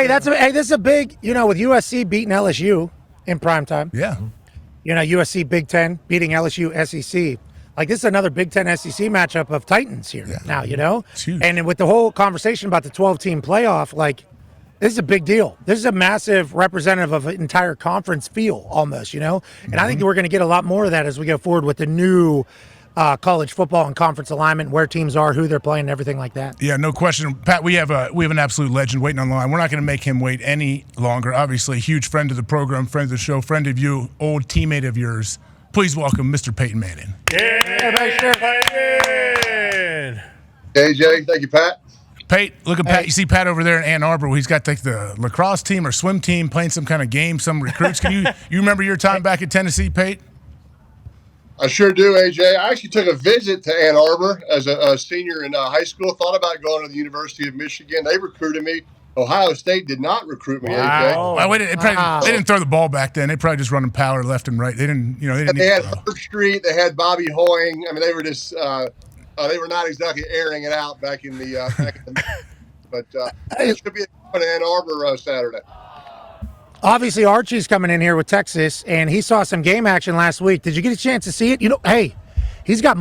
Hey, this is a big, with USC beating LSU in primetime. Yeah. USC Big Ten beating LSU SEC. Like, this is another Big Ten SEC matchup of Titans here now, It's huge. And with the whole conversation about the 12-team playoff, like, this is a big deal. This is a massive representative of an entire conference feel almost, And I think we're going to get a lot more of that as we go forward with the new college football and conference alignment, where teams are, who they're playing, and everything like that. Yeah, no question. Pat, we have an absolute legend waiting on the line. We're not going to make him wait any longer. Obviously, a huge friend of the program, friend of the show, friend of you, old teammate of yours. Please welcome Mr. Peyton Manning. Peyton! AJ, thank you, Pat. Pate, look at Pat. You see Pat over there in Ann Arbor. He's got the lacrosse team or swim team playing some kind of game, some recruits. Can you remember your time back at Tennessee, Pate? I sure do, AJ. I actually took a visit to Ann Arbor as a senior in high school. Thought about going to the University of Michigan. They recruited me. Ohio State did not recruit me, AJ. Well, they didn't throw the ball back then. They probably just running power left and right. They didn't, They had Herb Street. They had Bobby Hoying. I mean, they were just they were not exactly airing it out back in the but it should be in Ann Arbor Saturday. Obviously, Archie's coming in here with Texas, and he saw some game action last week. Did you get a chance to see it? Hey, he's got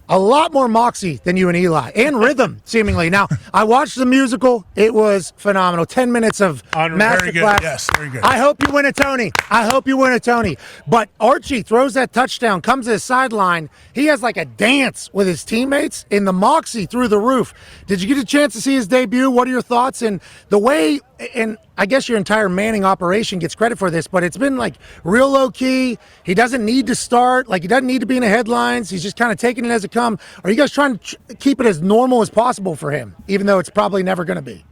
a lot more moxie than you and Eli, and rhythm, seemingly. Now, I watched the musical. It was phenomenal. 10 minutes of masterclass. Yes, very good. I hope you win a Tony. But Archie throws that touchdown, comes to the sideline. He has like a dance with his teammates, in the moxie through the roof. Did you get a chance to see his debut? What are your thoughts? And the way, and I guess your entire Manning operation gets credit for this, but it's been like real low key. He doesn't need to start. Like, he doesn't need to be in the headlines. He's just kind of taking it as it comes. Are you guys trying to keep it as normal as possible for him, even though it's probably never going to be?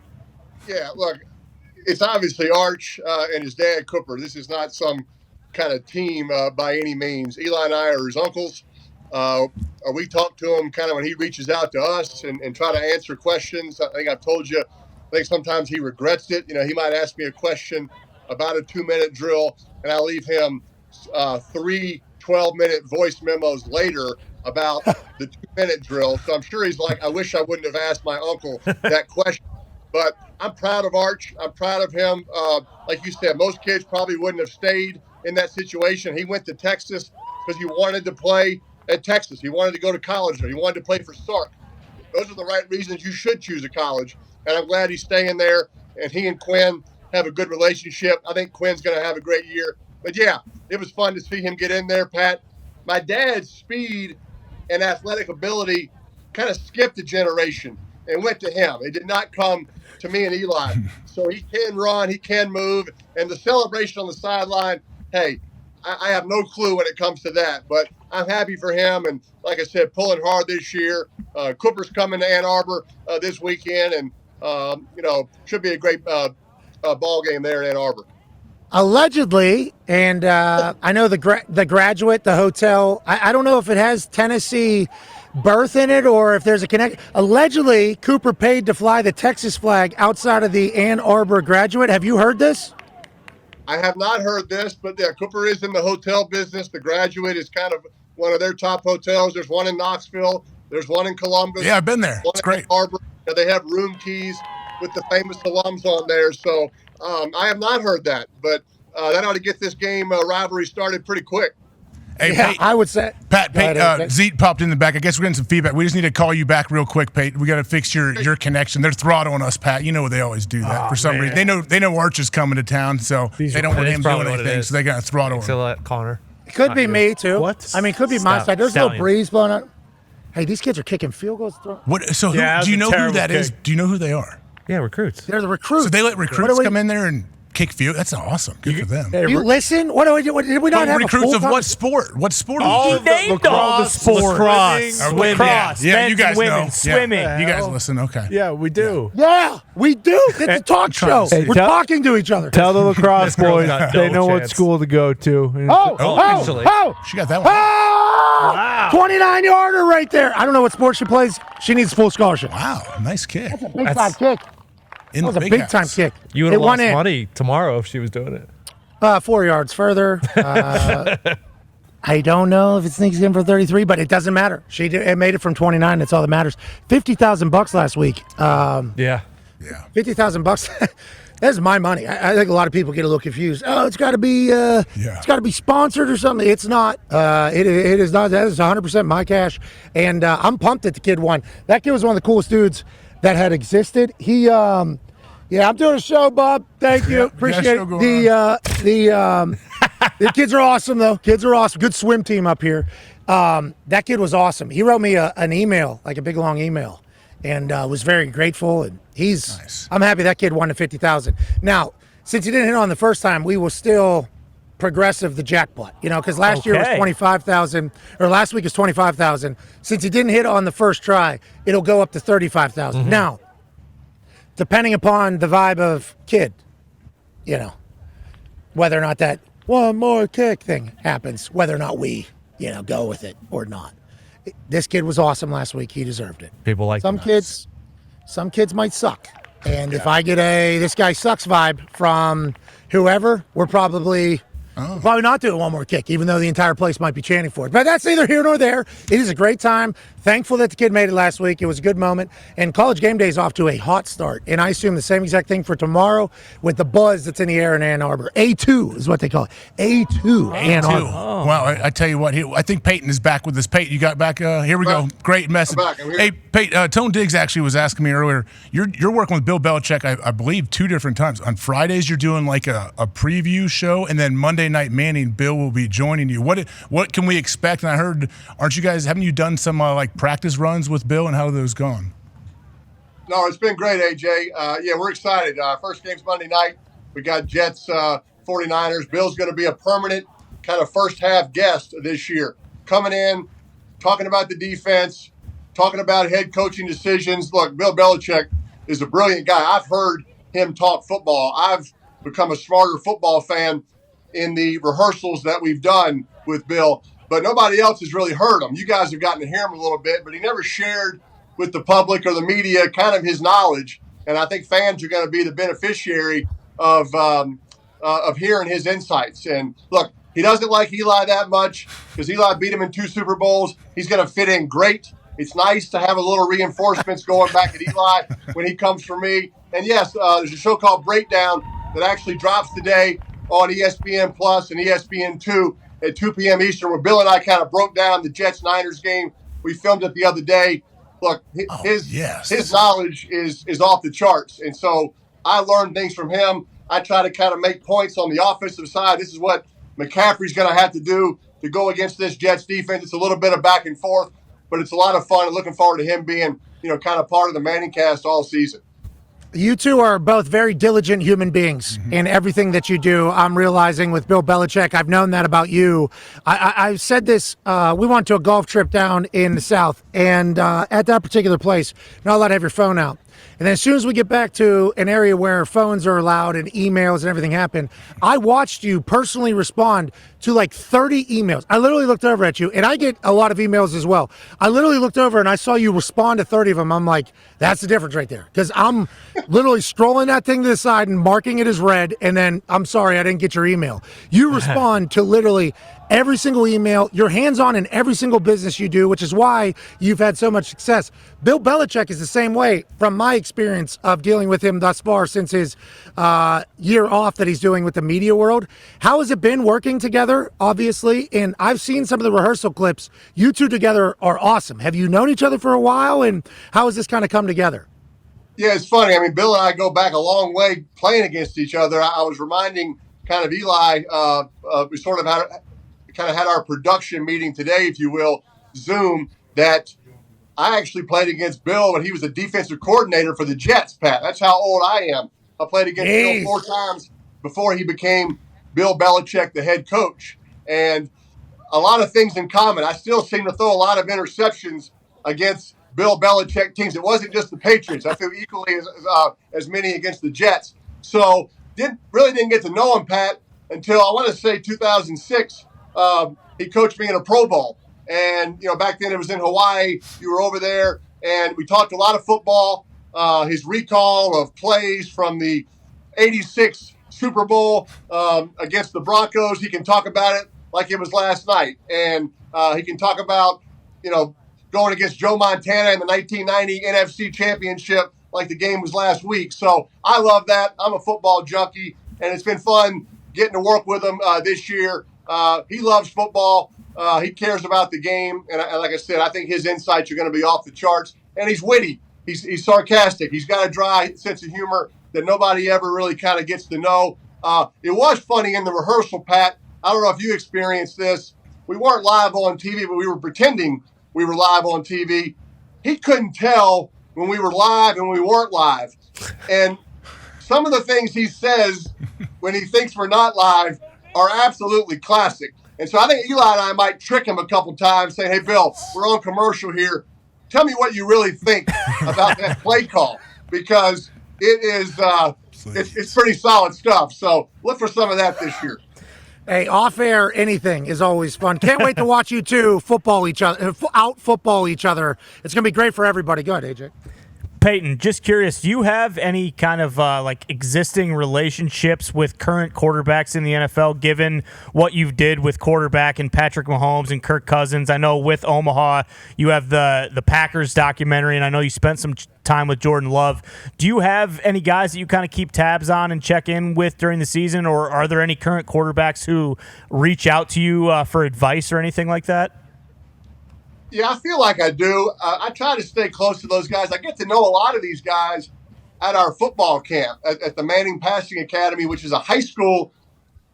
Yeah, look, it's obviously Arch and his dad, Cooper. This is not some kind of team by any means. Eli and I are his uncles. We talk to him kind of when he reaches out to us and try to answer questions. I think I've told you, I think sometimes he regrets it. He might ask me a question about a 2-minute drill, and I leave him 3 12-minute voice memos later about the 2-minute drill. So I'm sure he's like, I wish I wouldn't have asked my uncle that question. But I'm proud of Arch. I'm proud of him. Like you said, most kids probably wouldn't have stayed in that situation. He went to Texas because he wanted to play at Texas. He wanted to go to college, or he wanted to play for Sark. Those are the right reasons you should choose a college. And I'm glad he's staying there. And he and Quinn have a good relationship. I think Quinn's going to have a great year. But, yeah, it was fun to see him get in there, Pat. My dad's speed and athletic ability kind of skipped a generation and went to him. It did not come to me and Eli. So he can run, he can move. And the celebration on the sideline, hey, I have no clue when it comes to that. But I'm happy for him. And like I said, pulling hard this year. Cooper's coming to Ann Arbor this weekend. And, should be a great ball game there in Ann Arbor. Allegedly, and I know the Graduate, the hotel, I don't know if it has Tennessee birth in it or if there's a connect. Allegedly, Cooper paid to fly the Texas flag outside of the Ann Arbor Graduate. Have you heard this? I have not heard this, but yeah, Cooper is in the hotel business. The Graduate is kind of one of their top hotels. There's one in Knoxville. There's one in Columbus. Yeah, I've been there. It's great. Arbor. They have room keys with the famous alums on there. So I have not heard that, but that ought to get this game rivalry started pretty quick. Hey, yeah, Pate, I would say. Pat, Zeke popped in the back. I guess we're getting some feedback. We just need to call you back real quick, Pate. We got to fix your connection. They're throttling us, Pat. You know they always do that for some reason. They know Arch is coming to town, so they don't want him doing anything, so they got to throttle him. Connor. It could be me, too. What? I mean, it could be my side. There's a little breeze blowing up. Hey, these kids are kicking field goals. What? So do you know who that is? Do you know who they are? Yeah, recruits. They're the recruits. So they let recruits come in there and kick field? That's awesome. Good for them. You listen? What do we do? Did we not have recruits of what sport? What sport? All the sports. Lacrosse. Lacrosse. Yeah, you guys women, know. Swimming. Yeah. You guys listen. Okay. Yeah, we do. Yeah, we do. It's a talk show. We're talking to each other. Tell the lacrosse boys they know what school to go to. She got that one. Wow. 29-yarder right there. I don't know what sport she plays. She needs full scholarship. Wow, nice kick. That's a big-time kick. That was a big-time kick. You would have lost money tomorrow if she was doing it. 4 yards further. I don't know if it sneaks in for 33, but it doesn't matter. It made it from 29. That's all that matters. $50,000 last week. Yeah. $50,000. That's my money. I think a lot of people get a little confused. Oh, it's got to be it's got to be sponsored or something. It's not. It is not. That is 100% my cash, and I'm pumped that the kid won. That kid was one of the coolest dudes that had existed. He yeah, I'm doing a show, Bob. Thank you. Appreciate it. The kids are awesome though. Kids are awesome. Good swim team up here. That kid was awesome. He wrote me an email, like a big long email, and was very grateful. And nice. I'm happy that kid won the $50,000. Now, since he didn't hit on the first time, we will still progressive the jackpot. Because last year was $25,000, or last week was $25,000. Since he didn't hit on the first try, it'll go up to $35,000. Now, depending upon the vibe of kid, whether or not that one more kick thing happens, whether or not we, go with it or not. This kid was awesome last week. He deserved it. People like some kids might suck. And if I get this guy sucks vibe from whoever, we're probably not doing one more kick, even though the entire place might be chanting for it. But that's neither here nor there. It is a great time. Thankful that the kid made it last week. It was a good moment. And College Game Day is off to a hot start. And I assume the same exact thing for tomorrow with the buzz that's in the air in Ann Arbor. A2 is what they call it. A2 Ann Arbor. Oh. Well, I tell you what, I think Peyton is back with us. Peyton, you got back? Here we go. Great message. I'm back. I'm here. Hey, Peyton, Tone Diggs actually was asking me earlier, you're working with Bill Belichick, I believe, 2 different times. On Fridays, you're doing like a preview show, and then Monday Night Manning, Bill will be joining you. What can we expect? And I heard, haven't you done some like practice runs with Bill, and how have those gone? No, it's been great, AJ. Yeah, we're excited. First game's Monday night. We got Jets, 49ers. Bill's going to be a permanent kind of first half guest this year. Coming in, talking about the defense, talking about head coaching decisions. Look, Bill Belichick is a brilliant guy. I've heard him talk football. I've become a smarter football fan in the rehearsals that we've done with Bill, but nobody else has really heard him. You guys have gotten to hear him a little bit, but he never shared with the public or the media kind of his knowledge. And I think fans are going to be the beneficiary of hearing his insights. And look, he doesn't like Eli that much because Eli beat him in 2 Super Bowls. He's going to fit in great. It's nice to have a little reinforcements going back at Eli when he comes for me. And yes, there's a show called Breakdown that actually drops today on ESPN Plus and ESPN2 at 2 p.m. Eastern, where Bill and I kind of broke down the Jets-Niners game. We filmed it the other day. Look, his knowledge is off the charts. And so I learned things from him. I try to kind of make points on the offensive side. This is what McCaffrey's going to have to do to go against this Jets defense. It's a little bit of back and forth, but it's a lot of fun, and looking forward to him being, kind of part of the Manning cast all season. You two are both very diligent human beings in everything that you do. I'm realizing with Bill Belichick, I've known that about you. I've said this. We went to a golf trip down in the South, and at that particular place, you're not allowed to have your phone out. And then as soon as we get back to an area where phones are allowed and emails and everything happen, I watched you personally respond to like 30 emails. I literally looked over at you, and I get a lot of emails as well. I literally looked over and I saw you respond to 30 of them. I'm like, that's the difference right there. Because I'm literally strolling that thing to the side and marking it as read, and then, I'm sorry, I didn't get your email. You respond to literally every single email. You're hands-on in every single business you do, which is why you've had so much success. Bill Belichick is the same way from my experience of dealing with him thus far since his year off that he's doing with the media world. How has it been working together, obviously? And I've seen some of the rehearsal clips. You two together are awesome. Have you known each other for a while, and how has this kind of come together? Yeah, it's funny. I mean, Bill and I go back a long way playing against each other. I was reminding kind of Eli, we sort of had our production meeting today, if you will, Zoom, that I actually played against Bill when he was a defensive coordinator for the Jets, Pat. That's how old I am. I played against Bill 4 times before he became Bill Belichick, the head coach. And a lot of things in common. I still seem to throw a lot of interceptions against Bill Belichick teams. It wasn't just the Patriots. I feel equally as many against the Jets. So really didn't get to know him, Pat, until I want to say 2006. He coached me in a Pro Bowl. And, back then it was in Hawaii. You were over there, and we talked a lot of football. His recall of plays from the 86 Super Bowl against the Broncos, he can talk about it like it was last night. And he can talk about, going against Joe Montana in the 1990 NFC Championship like the game was last week. So I love that. I'm a football junkie, and it's been fun getting to work with him this year. He loves football. He cares about the game. And like I said, I think his insights are going to be off the charts. And he's witty. He's sarcastic. He's got a dry sense of humor that nobody ever really kind of gets to know. It was funny in the rehearsal, Pat. I don't know if you experienced this. We weren't live on TV, but we were pretending we were live on TV. He couldn't tell when we were live and we weren't live. And some of the things he says when he thinks we're not live are absolutely classic. And so I think Eli and I might trick him a couple times, saying, hey, Bill, we're on commercial here. Tell me what you really think about that play call, because it is it's pretty solid stuff. So look for some of that this year. Hey, off-air anything is always fun. Can't wait to watch you two football each other, out-football each other. It's going to be great for everybody. Go ahead, AJ. Peyton, just curious, do you have any kind of existing relationships with current quarterbacks in the NFL, given what you did with quarterback and Patrick Mahomes and Kirk Cousins? I know with Omaha you have the Packers documentary, and I know you spent some time with Jordan Love. Do you have any guys that you kind of keep tabs on and check in with during the season, or are there any current quarterbacks who reach out to you for advice or anything like that? Yeah, I feel like I do. I try to stay close to those guys. I get to know a lot of these guys at our football camp at the Manning Passing Academy, which is a high school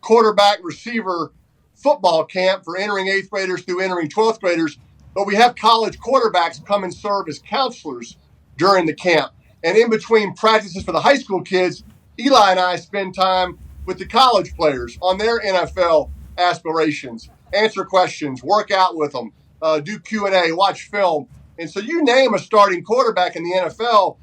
quarterback receiver football camp for entering 8th graders through entering 12th graders. But we have college quarterbacks come and serve as counselors during the camp. And in between practices for the high school kids, Eli and I spend time with the college players on their NFL aspirations, answer questions, work out with them. Do Q&A, watch film. And so you name a starting quarterback in the NFL,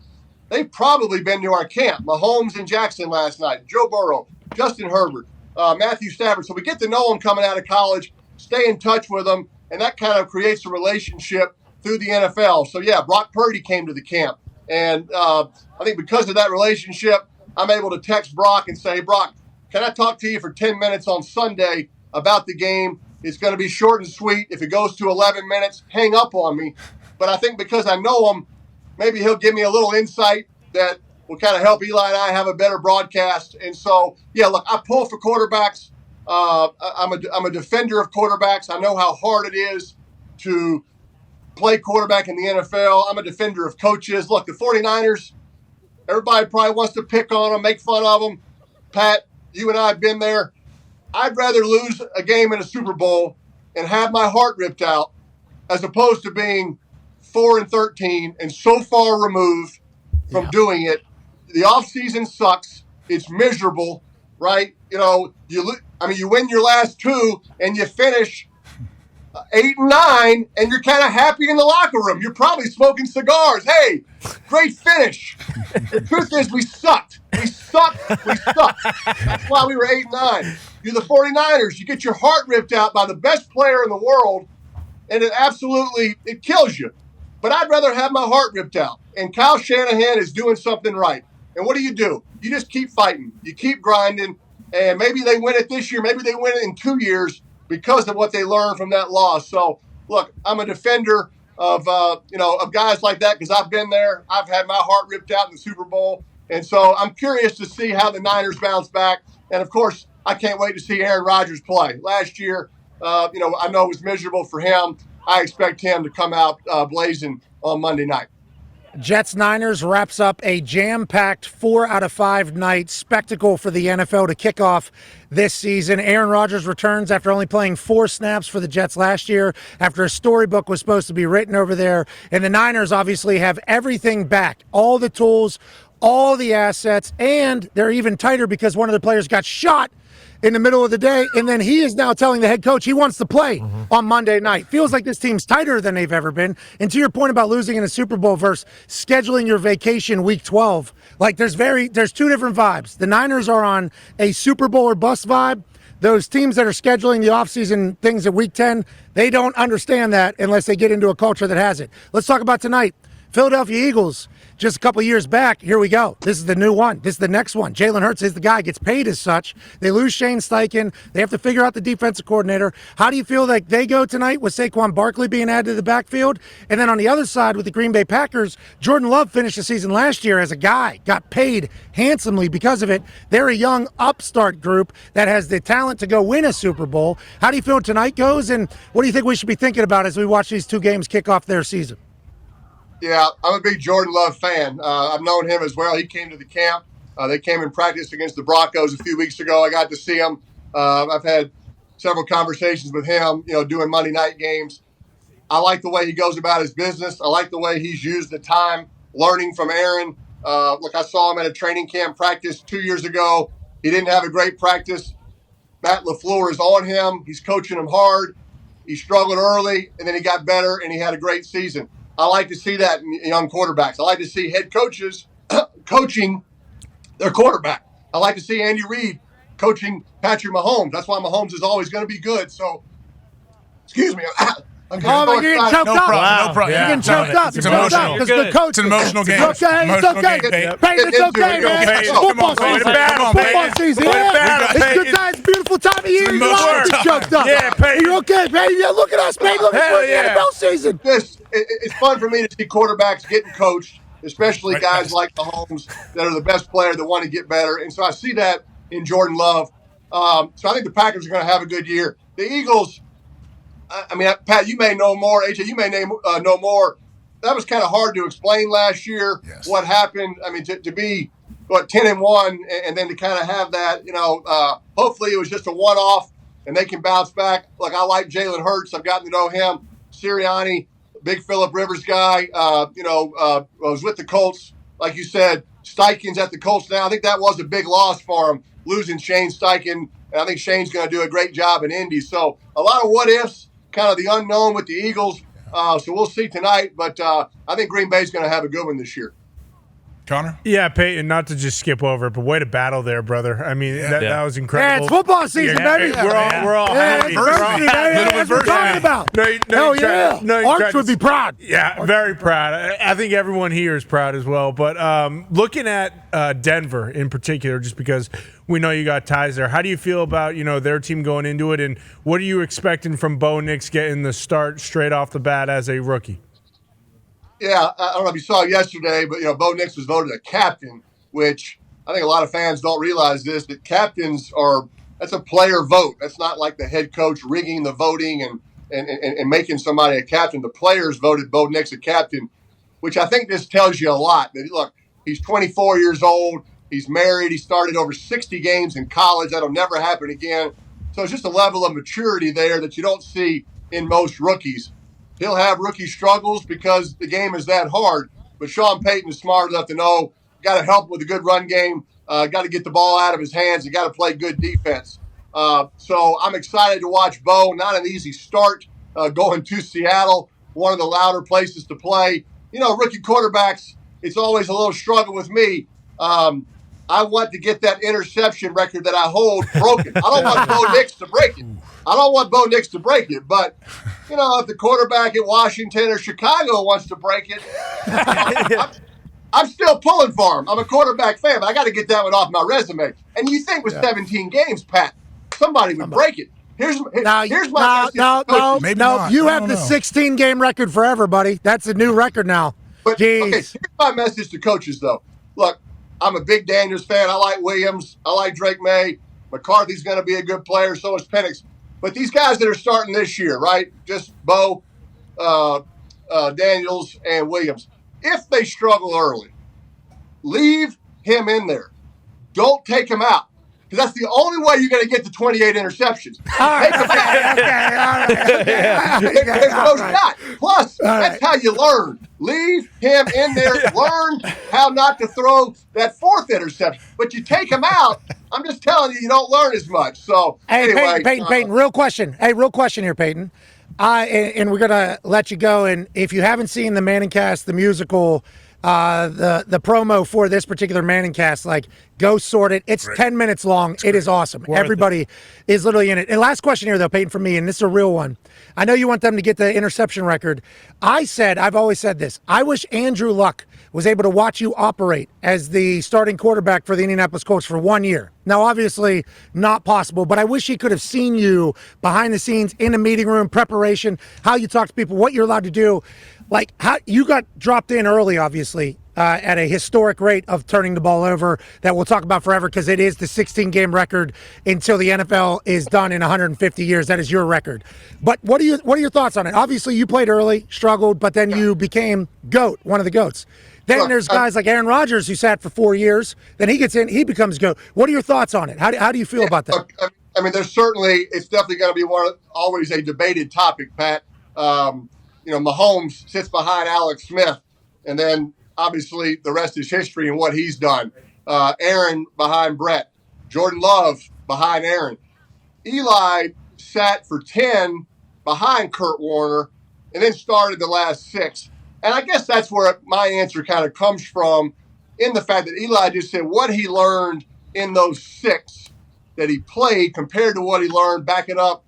they've probably been to our camp. Mahomes in Jackson last night, Joe Burrow, Justin Herbert, Matthew Stafford. So we get to know them coming out of college, stay in touch with them, and that kind of creates a relationship through the NFL. So, yeah, Brock Purdy came to the camp. And I think because of that relationship, I'm able to text Brock and say, Brock, can I talk to you for 10 minutes on Sunday about the game? It's going to be short and sweet. If it goes to 11 minutes, hang up on me. But I think because I know him, maybe he'll give me a little insight that will kind of help Eli and I have a better broadcast. And so, yeah, look, I pull for quarterbacks. I'm a defender of quarterbacks. I know how hard it is to play quarterback in the NFL. I'm a defender of coaches. Look, the 49ers, everybody probably wants to pick on them, make fun of them. Pat, you and I have been there. I'd rather lose a game in a Super Bowl and have my heart ripped out as opposed to being 4-13 and so far removed from doing it. The offseason sucks. It's miserable, right? You know, you win your last two and you finish 8-9 and you're kind of happy in the locker room. You're probably smoking cigars. Hey, great finish. The truth is we sucked. We sucked. That's why we were 8-9. You're the 49ers. You get your heart ripped out by the best player in the world, and it kills you. But I'd rather have my heart ripped out. And Kyle Shanahan is doing something right. And what do? You just keep fighting. You keep grinding. And maybe they win it this year. Maybe they win it in 2 years because of what they learned from that loss. So, look, I'm a defender of guys like that because I've been there. I've had my heart ripped out in the Super Bowl. And so I'm curious to see how the Niners bounce back. And, of course, I can't wait to see Aaron Rodgers play. Last year, I know it was miserable for him. I expect him to come out blazing on Monday night. Jets-Niners wraps up a jam-packed 4 out of 5 night spectacle for the NFL to kick off this season. Aaron Rodgers returns after only playing 4 snaps for the Jets last year, after a storybook was supposed to be written over there. And the Niners obviously have everything back, all the tools, all the assets, and they're even tighter because one of the players got shot in the middle of the day, and then he is now telling the head coach he wants to play on Monday night. Feels like this team's tighter than they've ever been. And to your point about losing in a Super Bowl versus scheduling your vacation week 12, like there's 2 different vibes. The Niners are on a Super Bowl or bust vibe. Those teams that are scheduling the offseason things at week 10, they don't understand that unless they get into a culture that has it. Let's talk about tonight. Philadelphia Eagles just a couple years back, here we go. This is the new one. This is the next one. Jalen Hurts is the guy, gets paid as such. They lose Shane Steichen. They have to figure out the defensive coordinator. How do you feel like they go tonight with Saquon Barkley being added to the backfield? And then on the other side with the Green Bay Packers, Jordan Love finished the season last year as a guy, got paid handsomely because of it. They're a young upstart group that has the talent to go win a Super Bowl. How do you feel tonight goes, and what do you think we should be thinking about as we watch these two games kick off their season? Yeah, I'm a big Jordan Love fan. I've known him as well. He came to the camp. They came and practiced against the Broncos a few weeks ago. I got to see him. I've had several conversations with him, doing Monday night games. I like the way he goes about his business. I like the way he's used the time learning from Aaron. Look, I saw him at a training camp practice 2 years ago. He didn't have a great practice. Matt LaFleur is on him. He's coaching him hard. He struggled early, and then he got better, and he had a great season. I like to see that in young quarterbacks. I like to see head coaches coaching their quarterback. I like to see Andy Reid coaching Patrick Mahomes. That's why Mahomes is always going to be good. So, excuse me. You're getting choked up. No problem. You're getting choked up. It's emotional. Because the coach. It's an emotional game. It's okay. It's okay. Peyton, it's okay, man. It's football season. Football season. Yeah. It's good time. It's a beautiful time of year. You don't have to be choked up. Yeah, Peyton. You're okay, Peyton. Yeah, look at us, Peyton. Look at the NFL season. It's fun for me to see quarterbacks getting coached, especially guys like Mahomes that are the best player that want to get better. And so I see that in Jordan Love. So I think the Packers are going to have a good year. The Eagles, I mean, Pat, you may know more. AJ, you may know more. That was kind of hard to explain last year. Yes. What happened. I mean, to be 10-1, and then to kind of have that, hopefully it was just a one-off and they can bounce back. Like, I like Jalen Hurts. I've gotten to know him. Sirianni, big Phillip Rivers guy. Was with the Colts, like you said. Steichen's at the Colts now. I think that was a big loss for him, losing Shane Steichen. And I think Shane's going to do a great job in Indy. So a lot of what ifs. Kind of the unknown with the Eagles. So we'll see tonight. But I think Green Bay's going to have a good one this year. Connor? Yeah, Peyton, not to just skip over it, but way to battle there, brother. I mean, that was incredible. Yeah, it's football season, baby. We're all happy. Adversity, baby. That's what we're talking about. Hell yeah. Arch would be proud. Yeah, very proud. I think everyone here is proud as well. But looking at Denver in particular, just because we know you got ties there, how do you feel about their team going into it, and what are you expecting from Bo Nix getting the start straight off the bat as a rookie? Yeah, I don't know if you saw yesterday, but Bo Nix was voted a captain, which I think a lot of fans don't realize that captains that's a player vote. That's not like the head coach rigging the voting and making somebody a captain. The players voted Bo Nix a captain, which I think this tells you a lot. That look, he's 24 years old, he's married, he started over 60 games in college. That'll never happen again. So it's just a level of maturity there that you don't see in most rookies. He'll have rookie struggles because the game is that hard. But Sean Payton is smart enough to know, got to help with a good run game, got to get the ball out of his hands, you got to play good defense. So I'm excited to watch Bo. Not an easy start going to Seattle, one of the louder places to play. Rookie quarterbacks, it's always a little struggle with me. I want to get that interception record that I hold broken. I don't want Bo Nix to break it. But, if the quarterback at Washington or Chicago wants to break it, I'm still pulling for him. I'm a quarterback fan, but I got to get that one off my resume. And you think with 17 games, Pat, somebody would break it. Here's my message. No. You have the 16-game record forever, buddy. That's a new record now. But, okay, here's my message to coaches, though. Look, I'm a big Daniels fan. I like Williams. I like Drake May. McCarthy's going to be a good player. So is Penix. But these guys that are starting this year, right, just Bo, Daniels, and Williams, if they struggle early, leave him in there. Don't take him out. Because that's the only way you're going to get to 28 interceptions. Take him out. There's no shot. Plus, that's how you learn. Leave him in there. Learn how not to throw that fourth interception. But you take him out, I'm just telling you, you don't learn as much. So, anyway, Peyton, real question. Hey, real question here, Peyton. And we're going to let you go. And if you haven't seen the Manning Cast, the musical, the promo for this particular Manning Cast, go sort it. It's 10 minutes long. It is awesome. Everybody is literally in it. And last question here, though, Peyton, from me, and this is a real one. I know you want them to get the interception record. I've always said this. I wish Andrew Luck was able to watch you operate as the starting quarterback for the Indianapolis Colts for 1 year. Now, obviously, not possible, but I wish he could have seen you behind the scenes in a meeting room, preparation, how you talk to people, what you're allowed to do. Like, how you got dropped in early, obviously, at a historic rate of turning the ball over that we'll talk about forever because it is the 16-game record until the NFL is done in 150 years. That is your record. But what are your thoughts on it? Obviously, you played early, struggled, but then you became GOAT, one of the GOATs. Then there's guys like Aaron Rodgers who sat for 4 years. Then he gets in, he becomes GOAT. What are your thoughts on it? How do you feel about that? Look, I mean, it's definitely going to be always a debated topic, Pat. Mahomes sits behind Alex Smith, and then obviously the rest is history and what he's done. Aaron behind Brett, Jordan Love behind Aaron. Eli sat for 10 behind Kurt Warner, and then started the last 6. And I guess that's where my answer kind of comes from, in the fact that Eli just said what he learned in those 6 that he played compared to what he learned backing up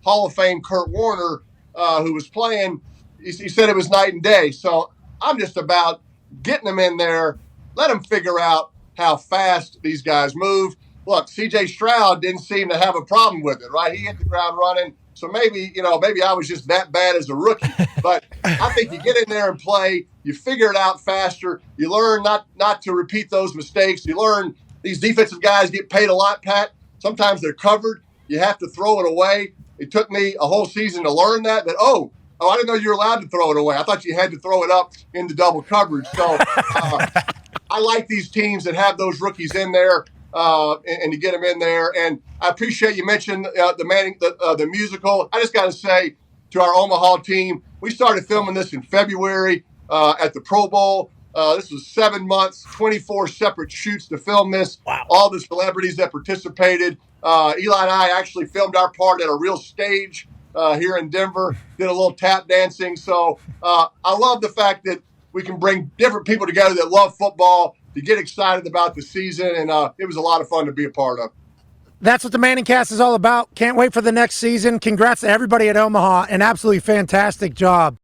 Hall of Fame Kurt Warner, who was playing. He said it was night and day. So I'm just about getting them in there, let them figure out how fast these guys move. Look, C.J. Stroud didn't seem to have a problem with it, right? He hit the ground running. So maybe I was just that bad as a rookie. But I think you get in there and play, you figure it out faster. You learn not to repeat those mistakes. You learn these defensive guys get paid a lot, Pat. Sometimes they're covered. You have to throw it away. It took me a whole season to learn that I didn't know you were allowed to throw it away. I thought you had to throw it up into double coverage. So I like these teams that have those rookies in there and to get them in there. And I appreciate you mentioned the Manning, the musical. I just got to say to our Omaha team, we started filming this in February at the Pro Bowl. This was 7 months, 24 separate shoots to film this. Wow. All the celebrities that participated. Eli and I actually filmed our part at a real stage here in Denver, did a little tap dancing. So I love the fact that we can bring different people together that love football to get excited about the season. And it was a lot of fun to be a part of. That's what the Manning Cast is all about. Can't wait for the next season. Congrats to everybody at Omaha. An absolutely fantastic job.